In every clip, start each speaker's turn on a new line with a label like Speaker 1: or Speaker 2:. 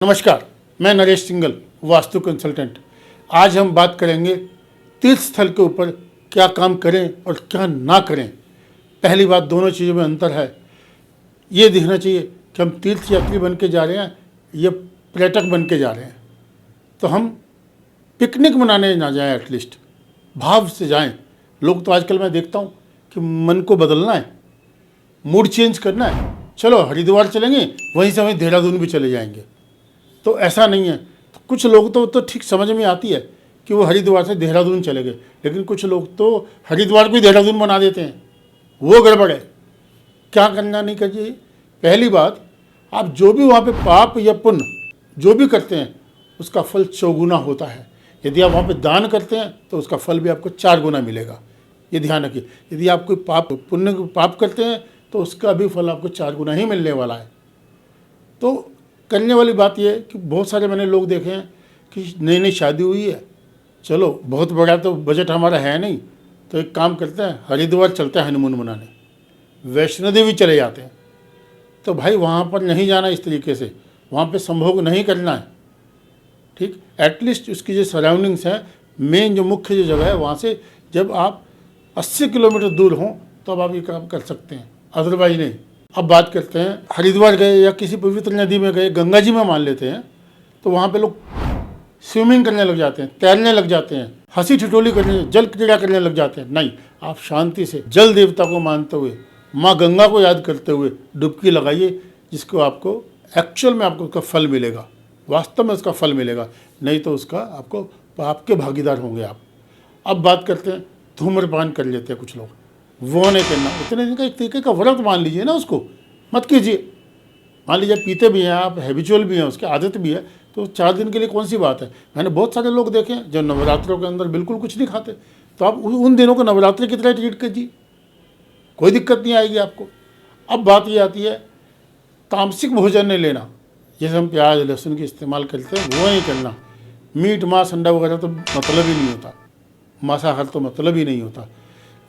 Speaker 1: नमस्कार, मैं Naresh single, vastu consultant. आज हम बात करेंगे तीर्थ स्थल के ऊपर क्या काम करें और क्या ना करें। पहली बात, दोनों चीज़ों में अंतर है। ये देखना चाहिए कि हम तीर्थ यात्री बन के जा रहे हैं या पर्यटक बन के जा रहे हैं। तो हम पिकनिक मनाने ना जाएं, एटलीस्ट भाव से जाएं। लोग तो आजकल मैं देखता हूँ कि मन को बदलना है, मूड चेंज करना है, चलो हरिद्वार चलेंगे, वहीं से वहीं देहरादून भी चले जाएंगे। तो ऐसा नहीं है। तो कुछ लोग तो ठीक समझ में आती है कि वो हरिद्वार से देहरादून चले गए, लेकिन कुछ लोग तो हरिद्वार को ही देहरादून बना देते हैं। वो गड़बड़ है। क्या करना नहीं चाहिए। पहली बात, आप जो भी वहाँ पे पाप या पुण्य जो भी करते हैं उसका फल 4 गुना होता है। यदि आप वहाँ पे दान करते हैं तो उसका फल भी आपको 4 गुना मिलेगा। ये ध्यान रखिए। यदि आप कोई पाप करते हैं तो उसका भी फल आपको 4 गुना ही मिलने वाला है। तो करने वाली बात यह है कि बहुत सारे मैंने लोग देखे हैं कि नई नई शादी हुई है, चलो बहुत बड़ा तो बजट हमारा है नहीं, तो एक काम करते हैं, हरिद्वार चलते हैं हनीमून मनाने, वैष्णो देवी चले जाते हैं। तो भाई वहाँ पर नहीं जाना इस तरीके से, वहाँ पे संभोग नहीं करना है। ठीक, एटलीस्ट उसकी जो सराउंडिंग्स हैं, मेन जो मुख्य जो जगह है, वहाँ से जब आप 80 किलोमीटर दूर हों तो अब आप ये काम कर सकते हैं, अदरवाइज नहीं। अब बात करते हैं, हरिद्वार गए या किसी पवित्र नदी में गए, गंगा जी में मान लेते हैं, तो वहाँ पे लोग स्विमिंग करने लग जाते हैं, तैरने लग जाते हैं, हंसी ठिठोली करने, जल क्रीड़ा करने लग जाते हैं। नहीं, आप शांति से जल देवता को मानते हुए, माँ गंगा को याद करते हुए डुबकी लगाइए, जिसको आपको एक्चुअल में आपको उसका फल मिलेगा, वास्तव में उसका फल मिलेगा। नहीं तो उसका आपको पाप के भागीदार होंगे आप। अब बात करते हैं, धूम्रपान कर लेते हैं कुछ लोग, वो नहीं करना। इतने दिन का एक तरीके का व्रत मान लीजिए ना, उसको मत कीजिए। मान लीजिए पीते भी हैं आप, हैबिचुअल भी हैं, उसकी आदत भी है, तो 4 दिन के लिए कौन सी बात है। मैंने बहुत सारे लोग देखे हैं जो नवरात्रों के अंदर बिल्कुल कुछ नहीं खाते, तो आप उन दिनों को नवरात्रि की तरह ट्रीट कीजिए, कोई दिक्कत नहीं आएगी आपको। अब बात ये आती है, तामसिक भोजन नहीं लेना। जैसे हम प्याज लहसुन की इस्तेमाल करते हैं वो नहीं करना। मीट मांस अंडा वगैरह तो मतलब ही नहीं होता, मांसाहार तो मतलब ही नहीं होता।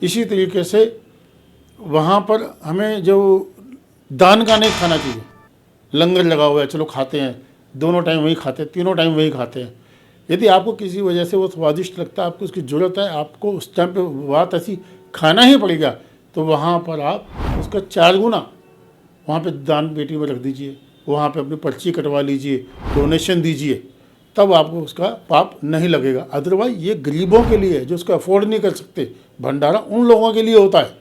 Speaker 1: इसी तरीके से वहाँ पर हमें जो दान का नहीं खाना चाहिए। लंगर लगा हुआ है, चलो खाते हैं, दोनों टाइम वही खाते हैं, तीनों टाइम वही खाते हैं। यदि आपको किसी वजह से वो स्वादिष्ट लगता है, आपको उसकी ज़रूरत है, आपको उस टाइम पे बात ऐसी खाना ही पड़ेगा, तो वहाँ पर आप उसका 4 गुना वहाँ पे दान पेटी में रख दीजिए, वहाँ पे अपनी पर्ची कटवा लीजिए, डोनेशन दीजिए, तब आपको उसका पाप नहीं लगेगा। अदरवाइज ये गरीबों के लिए है जो उसको अफोर्ड नहीं कर सकते। भंडारा उन लोगों के लिए होता है,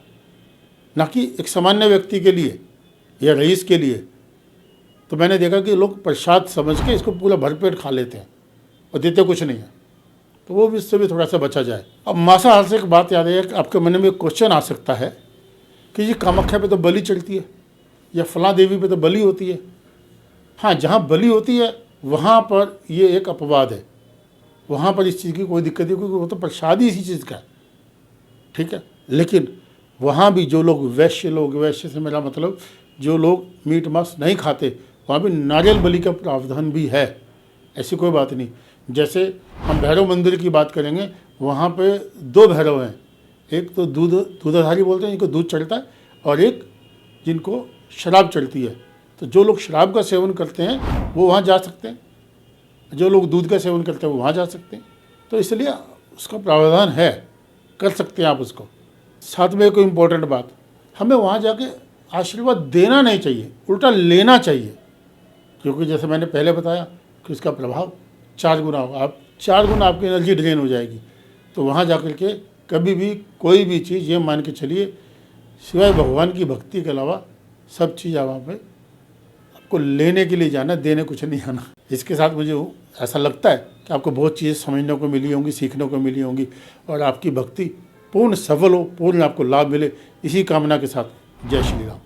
Speaker 1: ना कि एक सामान्य व्यक्ति के लिए या रईस के लिए। तो मैंने देखा कि लोग प्रसाद समझ के इसको पूरा भरपेट खा लेते हैं और देते कुछ नहीं है, तो वो भी इससे भी थोड़ा सा बचा जाए। अब मांसाहार से एक बात याद है, आपके मन में एक क्वेश्चन आ सकता है कि ये कामाख्या पे तो बलि चढ़ती है या फलां देवी पे तो बलि होती है। हाँ, जहाँ बलि होती है वहाँ पर ये एक अपवाद है, वहाँ पर इस चीज़ की कोई दिक्कत नहीं, क्योंकि वो तो प्रसाद ही इसी चीज़ का है। ठीक है, लेकिन वहाँ भी जो लोग वैश्य से मेरा मतलब जो लोग मीट मांस नहीं खाते, वहाँ भी नारियल बलि का प्रावधान भी है, ऐसी कोई बात नहीं। जैसे हम भैरव मंदिर की बात करेंगे, वहाँ पे 2 भैरव हैं, एक तो दूधाधारी बोलते हैं जिनको दूध चढ़ता है, और एक जिनको शराब चढ़ती है। तो जो लोग शराब का सेवन करते हैं वो वहाँ जा सकते हैं, जो लोग दूध का सेवन करते हैं वो वहाँ जा सकते हैं। तो इसलिए उसका प्रावधान है, कर सकते हैं आप उसको। साथ में एक इम्पोर्टेंट बात, हमें वहाँ जाके आशीर्वाद देना नहीं चाहिए, उल्टा लेना चाहिए, क्योंकि जैसे मैंने पहले बताया कि उसका प्रभाव 4 गुना होगा। आप 4 गुना आपकी एनर्जी ड्रेन हो जाएगी। तो वहाँ जा कर के कभी भी कोई भी चीज़ ये मान के चलिए, सिवाय भगवान की भक्ति के अलावा सब चीज़ वहाँ पर आपको लेने के लिए जाना, देने कुछ नहीं आना। इसके साथ मुझे ऐसा लगता है कि आपको बहुत चीज़ें समझने को मिली होंगी, सीखने को मिली होंगी, और आपकी भक्ति पूर्ण सफल हो, पूर्ण आपको लाभ मिले, इसी कामना के साथ जय श्री राम।